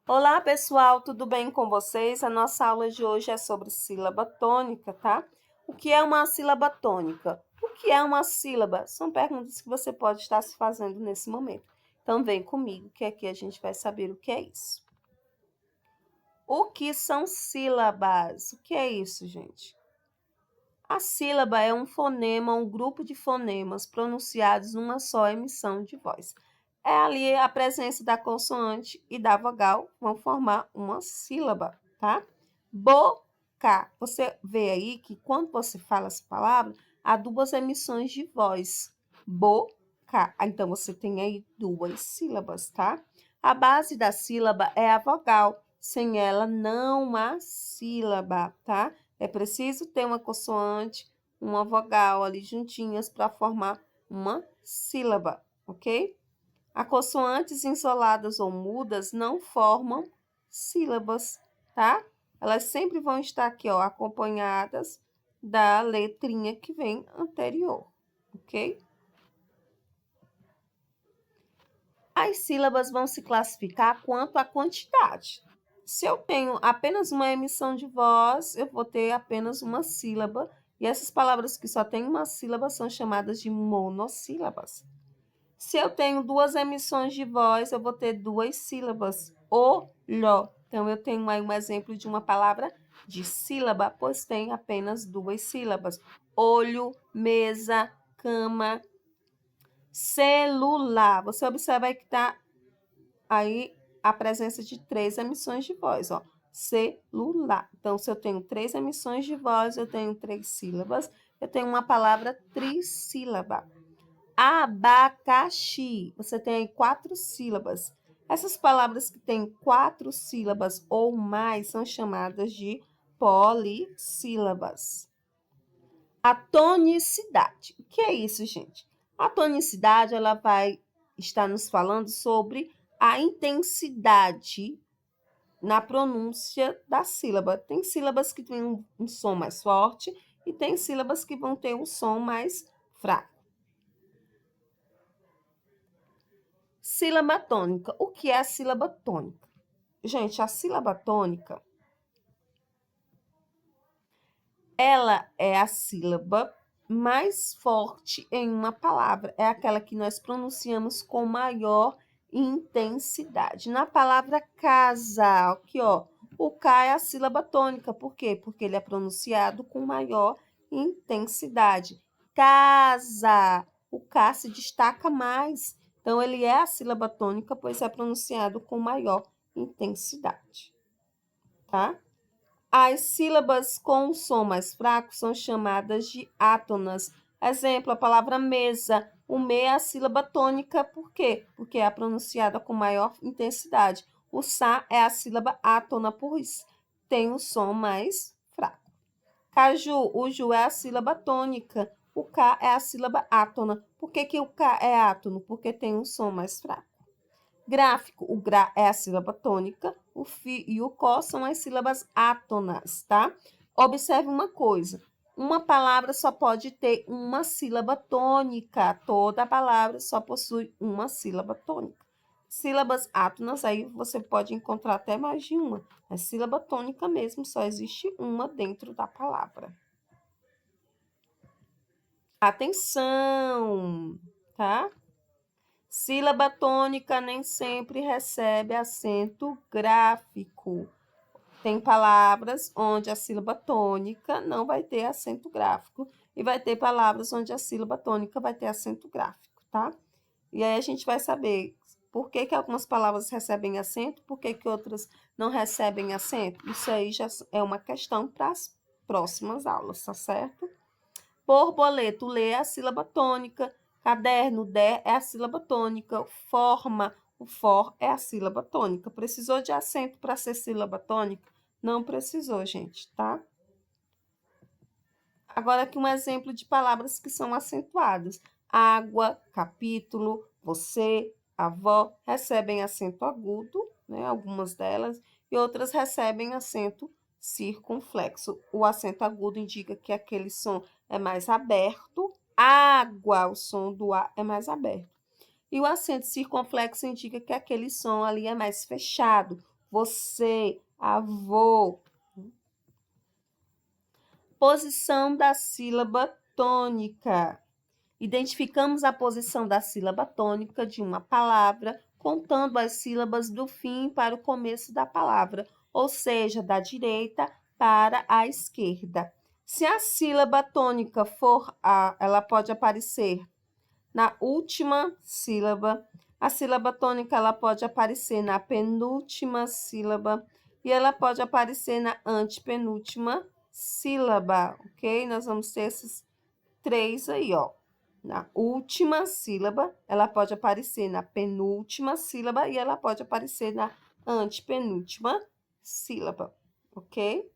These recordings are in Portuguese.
Olá, pessoal, tudo bem com vocês? A nossa aula de hoje é sobre sílaba tônica, tá? O que é uma sílaba tônica? O que é uma sílaba? São perguntas que você pode estar se fazendo nesse momento. Então, vem comigo, que aqui a gente vai saber o que é isso. O que são sílabas? O que é isso, gente? A sílaba é um fonema, um grupo de fonemas pronunciados numa só emissão de voz. É ali a presença da consoante e da vogal vão formar uma sílaba, tá? Boca. Você vê aí que quando você fala essa palavra, há duas emissões de voz. Boca. Então, você tem aí duas sílabas, tá? A base da sílaba é a vogal. Sem ela, não há sílaba, tá? É preciso ter uma consoante, uma vogal ali juntinhas para formar uma sílaba, ok? As consoantes isoladas ou mudas não formam sílabas, tá? Elas sempre vão estar aqui, ó, acompanhadas da letrinha que vem anterior, ok? As sílabas vão se classificar quanto à quantidade. Se eu tenho apenas uma emissão de voz, eu vou ter apenas uma sílaba, e essas palavras que só têm uma sílaba são chamadas de monossílabas. Se eu tenho duas emissões de voz, eu vou ter duas sílabas. Olho. Então, eu tenho aí um exemplo de uma palavra de sílaba, pois tem apenas duas sílabas. Olho, mesa, cama, celular. Você observa aí que está aí a presença de três emissões de voz, ó. Celular. Então, se eu tenho três emissões de voz, eu tenho três sílabas, eu tenho uma palavra trissílaba. Abacaxi. Você tem aí quatro sílabas. Essas palavras que têm quatro sílabas ou mais são chamadas de polissílabas. A tonicidade. O que é isso, gente? A tonicidade, ela vai estar nos falando sobre a intensidade na pronúncia da sílaba. Tem sílabas que têm um som mais forte e tem sílabas que vão ter um som mais fraco. Sílaba tônica. O que é a sílaba tônica? Gente, a sílaba tônica, ela é a sílaba mais forte em uma palavra. É aquela que nós pronunciamos com maior intensidade. Na palavra casa, aqui, ó, o K é a sílaba tônica. Por quê? Porque ele é pronunciado com maior intensidade. Casa, o K se destaca mais. Então, ele é a sílaba tônica, pois é pronunciado com maior intensidade, tá? As sílabas com o som mais fraco são chamadas de átonas. Exemplo, a palavra mesa. O me é a sílaba tônica, por quê? Porque é pronunciada com maior intensidade. O sa é a sílaba átona, por isso tem o som mais fraco. Caju, o ju é a sílaba tônica. O K é a sílaba átona. Por que, que o K é átono? Porque tem um som mais fraco. Gráfico, o gra é a sílaba tônica, o fi e o có são as sílabas átonas, tá? Observe uma coisa, uma palavra só pode ter uma sílaba tônica, toda palavra só possui uma sílaba tônica. Sílabas átonas, aí você pode encontrar até mais de uma. A sílaba tônica mesmo, só existe uma dentro da palavra. Atenção, tá? Sílaba tônica nem sempre recebe acento gráfico. Tem palavras onde a sílaba tônica não vai ter acento gráfico e vai ter palavras onde a sílaba tônica vai ter acento gráfico, tá? E aí a gente vai saber por que que algumas palavras recebem acento, por que que outras não recebem acento. Isso aí já é uma questão para as próximas aulas, tá certo? Borboleta, o lê é a sílaba tônica. Caderno, o der é a sílaba tônica. Forma, o for é a sílaba tônica. Precisou de acento para ser sílaba tônica? Não precisou, gente, tá? Agora aqui um exemplo de palavras que são acentuadas. Água, capítulo, você, avó, recebem acento agudo, né? Algumas delas, e outras recebem acento circunflexo. O acento agudo indica que aquele som é mais aberto. Água, o som do A é mais aberto. E o acento circunflexo indica que aquele som ali é mais fechado. você, avô. Posição da sílaba tônica. Identificamos a posição da sílaba tônica de uma palavra, contando as sílabas do fim para o começo da palavra, ou seja, da direita para a esquerda. Se a sílaba tônica for A, ela pode aparecer na última sílaba. A sílaba tônica ela pode aparecer na penúltima sílaba e ela pode aparecer na antepenúltima sílaba, ok? Nós vamos ter esses três aí, ó. Na última sílaba, ela pode aparecer na penúltima sílaba e ela pode aparecer na antepenúltima sílaba, ok?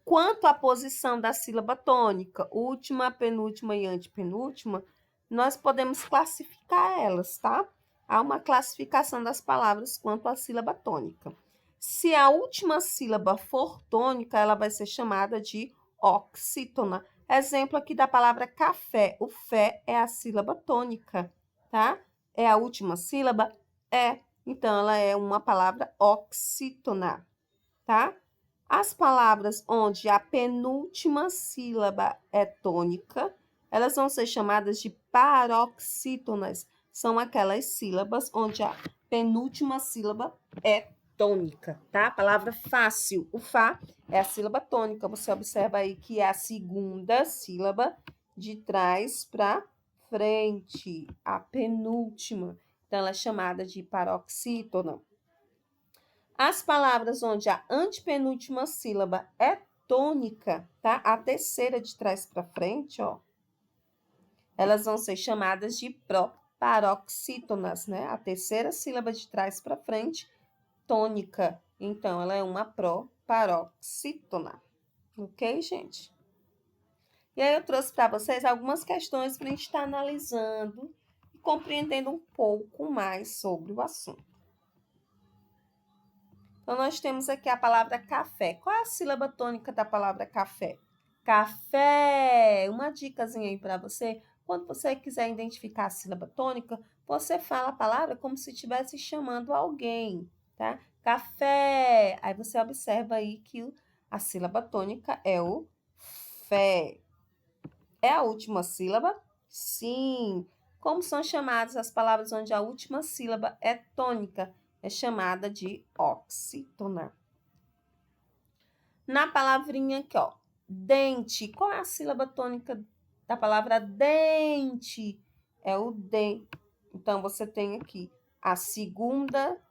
Quanto à posição da sílaba tônica, última, penúltima e antepenúltima, nós podemos classificar elas, tá? Há uma classificação das palavras quanto à sílaba tônica. Se a última sílaba for tônica, ela vai ser chamada de oxítona. Exemplo aqui da palavra café. O fé é a sílaba tônica, tá? É a última sílaba? É. Então, ela é uma palavra oxítona, tá? As palavras onde a penúltima sílaba é tônica, elas vão ser chamadas de paroxítonas. São aquelas sílabas onde a penúltima sílaba é tônica, tá? Palavra fácil. O fá é a sílaba tônica. Você observa aí que é a segunda sílaba de trás para frente, a penúltima. Então, ela é chamada de paroxítona. As palavras onde a antepenúltima sílaba é tônica, tá? A terceira de trás para frente, ó. Elas vão ser chamadas de proparoxítonas, né? A terceira sílaba de trás para frente, tônica. Então, ela é uma proparoxítona. Ok, gente? E aí eu trouxe para vocês algumas questões para a gente estar analisando e compreendendo um pouco mais sobre o assunto. Então, nós temos aqui a palavra café. Qual é a sílaba tônica da palavra café? Café! Uma dicasinha aí para você. Quando você quiser identificar a sílaba tônica, você fala a palavra como se estivesse chamando alguém, tá? Café! Aí você observa aí que a sílaba tônica é o fé. É a última sílaba? Sim. Como são chamadas as palavras onde a última sílaba é tônica? É chamada de oxítona. Na palavrinha aqui, ó, dente. Qual é a sílaba tônica da palavra dente? É o D. Então, você tem aqui a segunda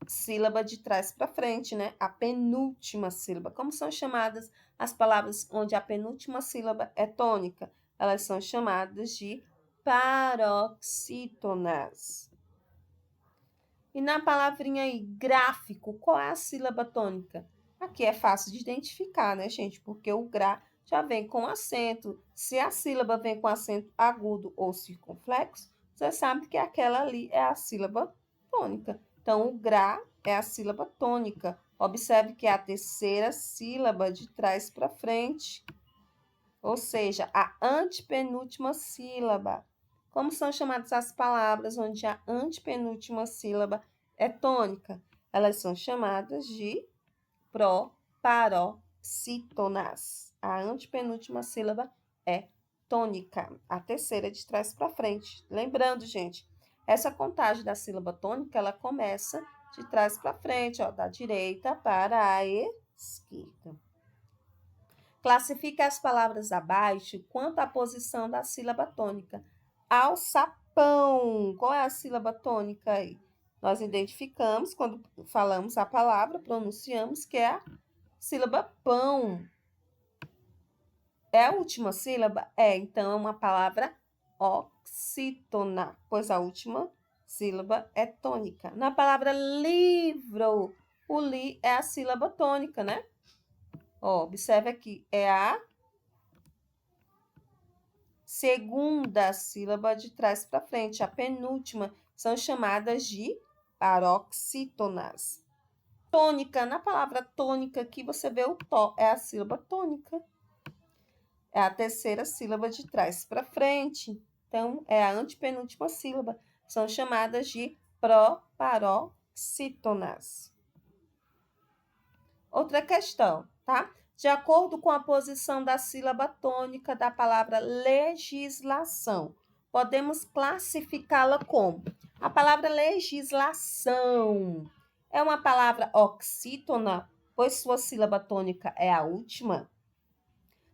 sílaba de trás para frente, né? A penúltima sílaba. Como são chamadas as palavras onde a penúltima sílaba é tônica? Elas são chamadas de paroxítonas. E na palavrinha aí, gráfico, qual é a sílaba tônica? Aqui é fácil de identificar, né, gente? Porque o gra já vem com acento. Se a sílaba vem com acento agudo ou circunflexo, você sabe que aquela ali é a sílaba tônica. Então, o gra é a sílaba tônica. Observe que é a terceira sílaba de trás para frente, ou seja, a antepenúltima sílaba. Como são chamadas as palavras onde a antepenúltima sílaba é tônica? Elas são chamadas de proparoxítonas. A antepenúltima sílaba é tônica, a terceira de trás para frente. Lembrando, gente, essa contagem da sílaba tônica, ela começa de trás para frente, ó, da direita para a esquerda. Classifique as palavras abaixo quanto à posição da sílaba tônica. Alçapão. Qual é a sílaba tônica aí? Nós identificamos, quando falamos a palavra, pronunciamos que é a sílaba pão. É a última sílaba? É, então é uma palavra oxítona, pois a última sílaba é tônica. Na palavra livro, o li é a sílaba tônica, né? Ó, observe aqui, é a segunda sílaba de trás para frente, a penúltima, são chamadas de paroxítonas. Tônica, na palavra tônica aqui você vê o tó, é a sílaba tônica. É a terceira sílaba de trás para frente, então é a antepenúltima sílaba. São chamadas de proparoxítonas. proparoxítonas. Outra questão, tá? De acordo com a posição da sílaba tônica da palavra legislação, podemos classificá-la como a palavra legislação é uma palavra oxítona, pois sua sílaba tônica é a última.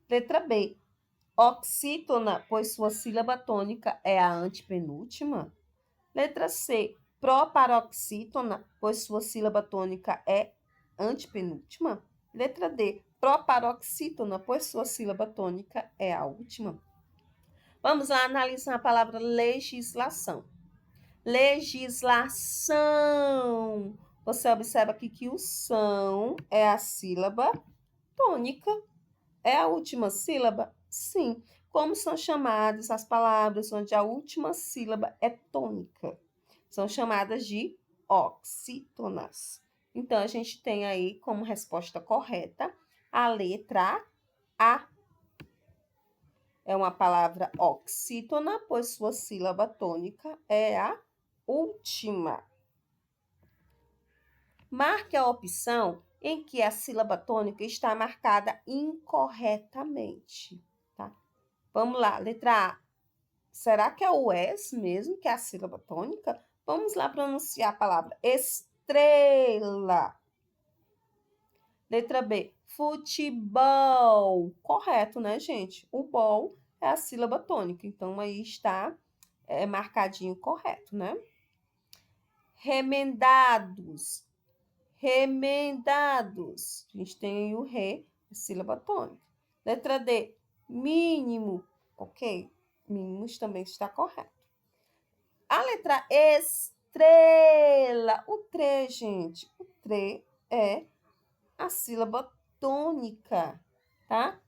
Letra B, oxítona, pois sua sílaba tônica é a antepenúltima. Letra C, proparoxítona, pois sua sílaba tônica é antepenúltima. Letra D, proparoxítona, pois sua sílaba tônica é a última. Vamos lá analisar a palavra legislação. Legislação. Você observa aqui que o são é a sílaba tônica. É a última sílaba? Sim. Como são chamadas as palavras onde a última sílaba é tônica? São chamadas de oxítonas. Então, a gente tem aí como resposta correta a letra A. É uma palavra oxítona, pois sua sílaba tônica é a última. Marque a opção em que a sílaba tônica está marcada incorretamente. Tá? Vamos lá, letra A. Será que é o S mesmo, que é a sílaba tônica? Vamos lá pronunciar a palavra estrela. Letra B, futebol. Correto, né, gente? O bol é a sílaba tônica, então aí está marcadinho correto, né? Remendados. Remendados. A gente tem aí o re, a sílaba tônica. Letra D, mínimo. Ok? Mínimos também está correto. A letra estrela. O tre, gente. O tre é a sílaba tônica, tá?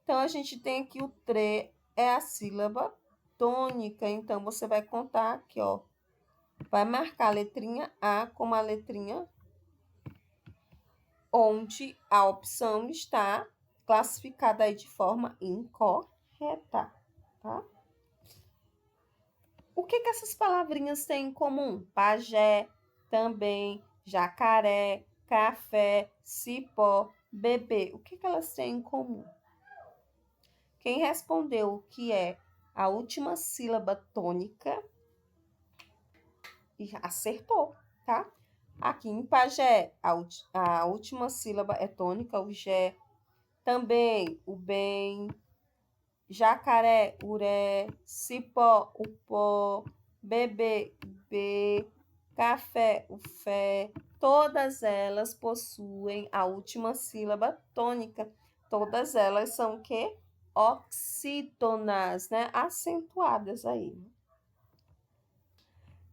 Então, a gente tem aqui o tre é a sílaba tônica. Então, você vai contar aqui, ó. Vai marcar a letrinha A como a letrinha onde a opção está classificada aí de forma incorreta, tá? O que essas palavrinhas têm em comum? Pajé, também, jacaré, café, cipó, bebê. O que elas têm em comum? Quem respondeu que é a última sílaba tônica acertou, tá? Aqui em pajé, a última sílaba é tônica, o jé. Também o bem, jacaré, uré, cipó, o pó, bebê, o bê, café, o fé. Todas elas possuem a última sílaba tônica. Todas elas são o quê? Oxítonas, né? Acentuadas aí.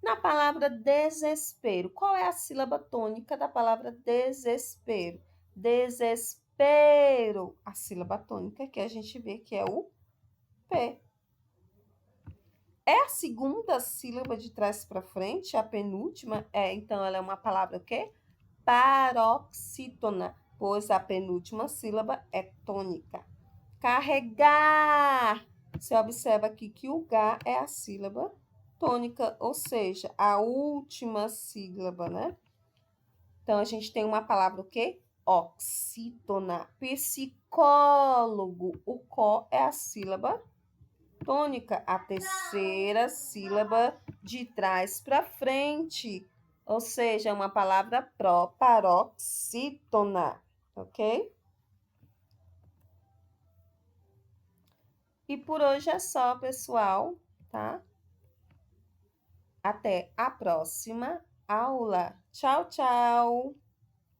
Na palavra desespero, qual é a sílaba tônica da palavra desespero? Desespero. A sílaba tônica que a gente vê que é o P. É a segunda sílaba de trás para frente, a penúltima? Então ela é uma palavra o quê? Paroxítona, pois a penúltima sílaba é tônica. Carregar. Você observa aqui que o G é a sílaba tônica, ou seja, a última sílaba, né? Então, a gente tem uma palavra o quê? Oxítona. Psicólogo. O có é a sílaba tônica, a terceira sílaba de trás para frente. Ou seja, é uma palavra proparoxítona, ok? E por hoje é só, pessoal, tá? Até a próxima aula. Tchau, tchau!